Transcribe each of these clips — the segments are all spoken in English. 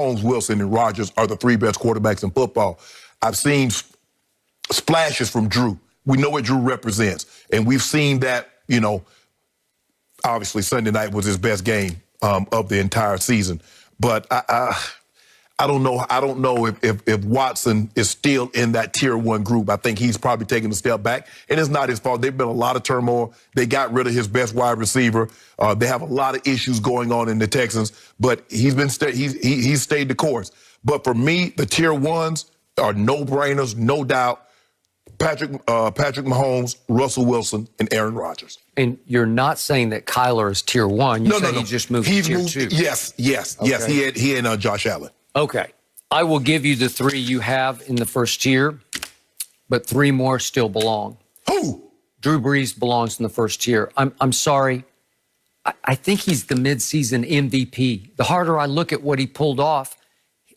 Mahomes, Wilson, and Rodgers are the three best quarterbacks in football. I've seen splashes from Drew. We know what Drew represents. And we've seen that, you know, obviously Sunday night was his best game of the entire season. But I don't know. I don't know if Watson is still in that tier one group. I think he's probably taking a step back, and it's not his fault. They've been a lot of turmoil. They got rid of his best wide receiver. They have a lot of issues going on in the Texans, but he's stayed the course. But for me, the tier ones are no-brainers, no doubt. Patrick Mahomes, Russell Wilson, and Aaron Rodgers. And you're not saying that Kyler is tier one. You said he just moved to tier two. Yes. Okay. He and Josh Allen. Okay. I will give you the three you have in the first tier, but three more still belong. Who? Drew Brees belongs in the first tier. I'm sorry. I think he's the midseason MVP. The harder I look at what he pulled off,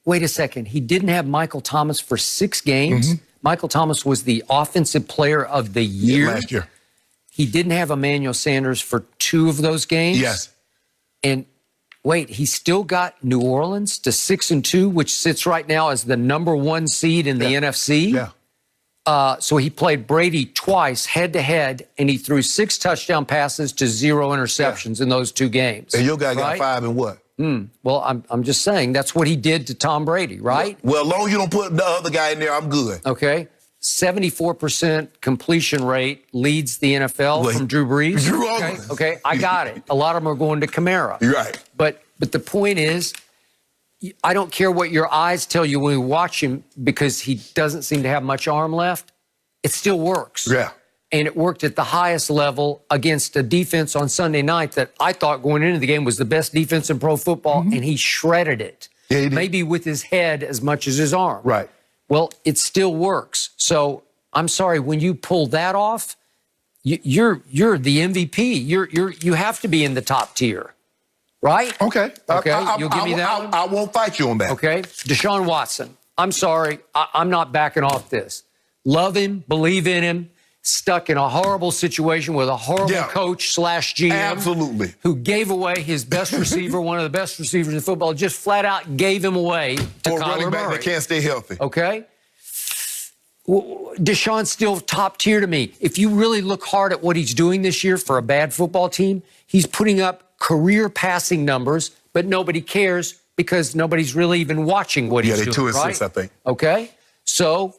wait a second. He didn't have Michael Thomas for 6 games. Mm-hmm. Michael Thomas was the offensive player of the year. Last year. He didn't have Emmanuel Sanders for 2 of those games. Yes. And wait, he still got New Orleans to 6-2, which sits right now as the #1 seed in the NFC. Yeah. So he played Brady twice head-to-head, and he threw 6 touchdown passes to 0 interceptions in those 2 games. And your guy got 5 and what? Well, I'm just saying that's what he did to Tom Brady, right? Well, as long as you don't put the other guy in there, I'm good. Okay. 74% completion rate leads the NFL from Drew Brees. Okay, I got it. A lot of them are going to Kamara. You're right. But the point is, I don't care what your eyes tell you when you watch him because he doesn't seem to have much arm left. It still works. Yeah. And it worked at the highest level against a defense on Sunday night that I thought going into the game was the best defense in pro football, and he shredded it. Yeah, he did. Maybe with his head as much as his arm. Right. Well, it still works. So I'm sorry, when you pull that off, you're the MVP. You have to be in the top tier, right? Okay. You'll give me that one? I won't fight you on that. Okay. Deshaun Watson. I'm sorry. I'm not backing off this. Love him, believe in him. Stuck in a horrible situation with a horrible coach / GM. Absolutely. Who gave away his best receiver, one of the best receivers in football, just flat out gave him away to For a running Kyler back Murray. that can't stay healthy. Okay? Deshaun's still top tier to me. If you really look hard at what he's doing this year for a bad football team, he's putting up career passing numbers, but nobody cares because nobody's really even watching what he's doing. Yeah, 2 assists, right? I think. Okay? So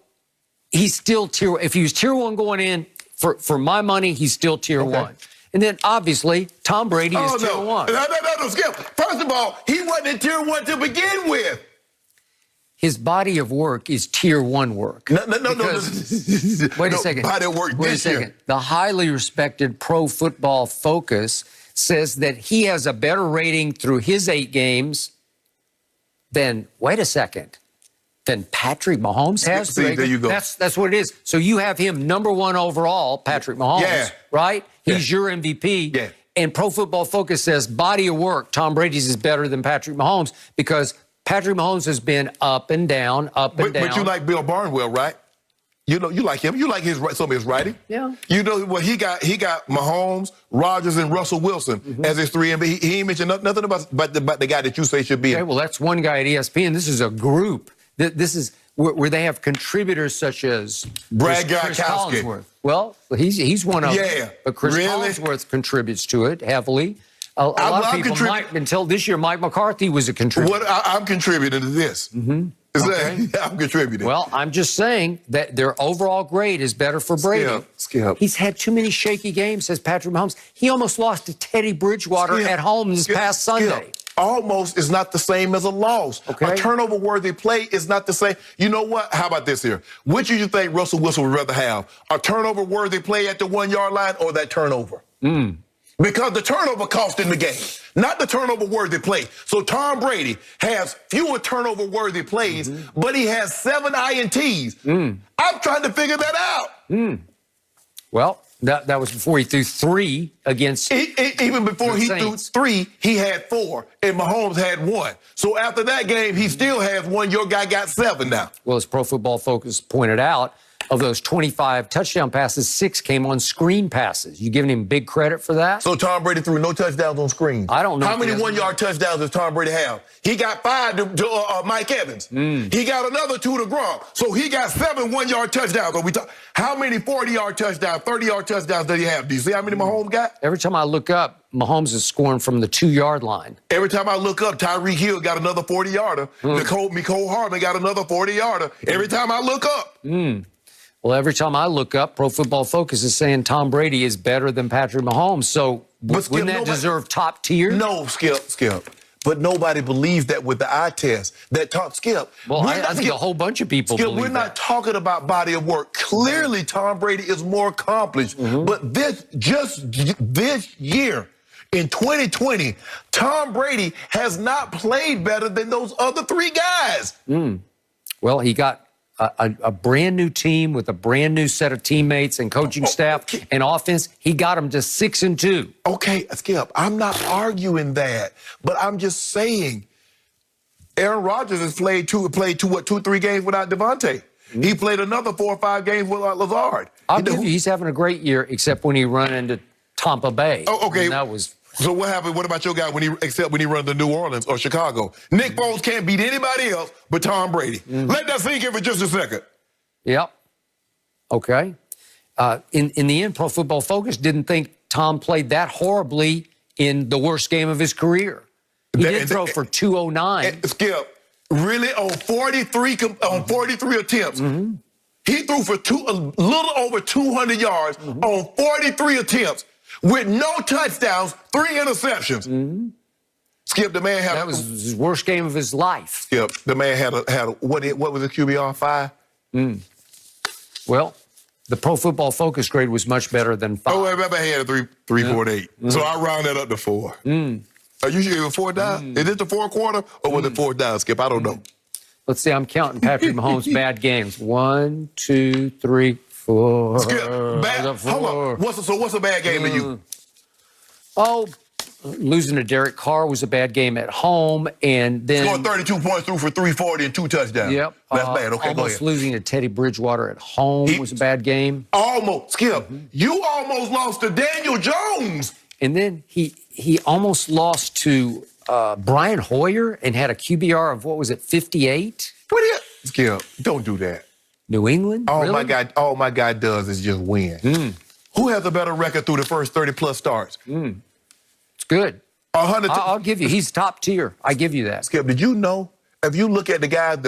he's still tier. If he was tier 1 going in, for my money, he's still tier 1. And then obviously Tom Brady is tier 1. No, Skip. First of all, he wasn't in tier 1 to begin with. His body of work is tier 1 work. No. Wait a second. Body of work Wait this a second. year. The highly respected Pro Football Focus says that he has a better rating through his 8 games than, wait a second, than Patrick Mahomes has. See, there you go. That's what it is. So you have him #1 overall, Patrick Mahomes, right? He's your MVP. Yeah. And Pro Football Focus says body of work, Tom Brady's is better than Patrick Mahomes because Patrick Mahomes has been up and down, up and down. But you like Bill Barnwell, right? You know, you like him. You like some of his writing. Yeah. You know, well, he got Mahomes, Rodgers, and Russell Wilson as his 3 MVP. He ain't mentioned nothing about the guy that you say should be. Okay, well, that's one guy at ESPN. This is a group. This is where they have contributors such as Brad Chris Gronkowski. Collinsworth. Well, he's one of them. But Chris Collinsworth contributes to it heavily. A lot of people until this year, Mike McCarthy was a contributor. I'm contributing to this. I'm contributing. Well, I'm just saying that their overall grade is better for Brady. Skip. He's had too many shaky games, says Patrick Mahomes. He almost lost to Teddy Bridgewater at home this past Sunday. Almost is not the same as a loss. Okay. A turnover-worthy play is not the same. You know what? How about this here? Which do you think Russell Wilson would rather have? A turnover-worthy play at the 1-yard line or that turnover? Because the turnover cost in the game, not the turnover-worthy play. So Tom Brady has fewer turnover-worthy plays, but he has 7 INTs. I'm trying to figure that out. Well, that was before he threw 3 against even before he threw 3, he had 4, and Mahomes had 1. So after that game, he still has 1. Your guy got 7 now. Well, as Pro Football Focus pointed out, Of those 25 touchdown passes, 6 came on screen passes. You giving him big credit for that? So Tom Brady threw no touchdowns on screens. I don't know. How many 1-yard touchdowns does Tom Brady have? He got 5 to Mike Evans. He got another 2 to Gronk. So he got 7 1-yard touchdowns. How many 40-yard touchdowns, 30-yard touchdowns does he have? Do you see how many Mahomes got? Every time I look up, Mahomes is scoring from the 2-yard line. Every time I look up, Tyreek Hill got another 40-yarder. Nicole Hardman got another 40-yarder. Every time I look up. Well, every time I look up, Pro Football Focus is saying Tom Brady is better than Patrick Mahomes. So wouldn't that deserve top tier? No, Skip. But nobody believes that with the eye test. Skip. Well, I think a whole bunch of people believe that. We're not talking about body of work. Clearly, Tom Brady is more accomplished. But this year, in 2020, Tom Brady has not played better than those other 3 guys. Well, he got a brand new team with a brand new set of teammates and coaching staff and offense. He got them to 6-2. Okay, Skip, I'm not arguing that, but I'm just saying Aaron Rodgers has played 2-3 games without Devontae. He played another 4 or 5 games without Lazard. I'll give you, he's having a great year, except when he run into Tampa Bay. Oh, okay. And that was... So what happened? What about your guy when he run to New Orleans or Chicago? Nick Foles can't beat anybody else but Tom Brady. Let that sink in for just a second. Yep. Okay. In the end, Pro Football Focus didn't think Tom played that horribly in the worst game of his career. He did throw for 209. Skip, really on 43 attempts. He threw for a little over 200 yards on 43 attempts. With no touchdowns, 3 interceptions. Skip, the man had... That was his worst game of his life. Skip, the man had what was the QBR, 5? Well, the Pro Football Focus grade was much better than 5. Oh, I remember he had a 3.8. So I round that up to 4. Are you sure it was 4 down? Is it the 4th quarter or was it 4 down, Skip? I don't know. Let's see, I'm counting Patrick Mahomes' bad games. 1, 2, 3, 4. Skip, hold on. So what's a bad game to you? Oh, losing to Derek Carr was a bad game at home, and then... Scored 32 points, threw for 340 and 2 touchdowns. Yep. That's bad. Okay, almost go ahead. Losing to Teddy Bridgewater at home was a bad game. Almost. Skip, you almost lost to Daniel Jones. And then he almost lost to Brian Hoyer and had a QBR of, 58? Skip, don't do that. New England? All Really? my guy does is just win. Who has a better record through the first 30-plus starts? It's good. I'll give you. He's top tier. I give you that. Skip, did you know, if you look at the guys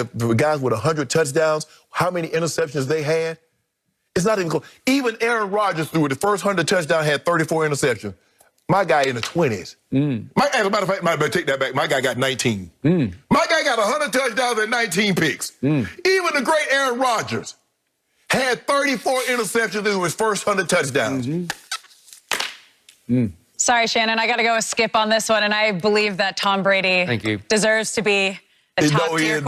with 100 touchdowns, how many interceptions they had? It's not even close. Even Aaron Rodgers threw the first 100 touchdowns, had 34 interceptions. My guy in the 20s. As a matter of fact, I better take that back. My guy got 19. My guy got 100 touchdowns and 19 picks. Even the great Aaron Rodgers had 34 interceptions in his first 100 touchdowns. Sorry, Shannon, I got to go with Skip on this one, and I believe that Tom Brady Thank you. deserves to be the top tier.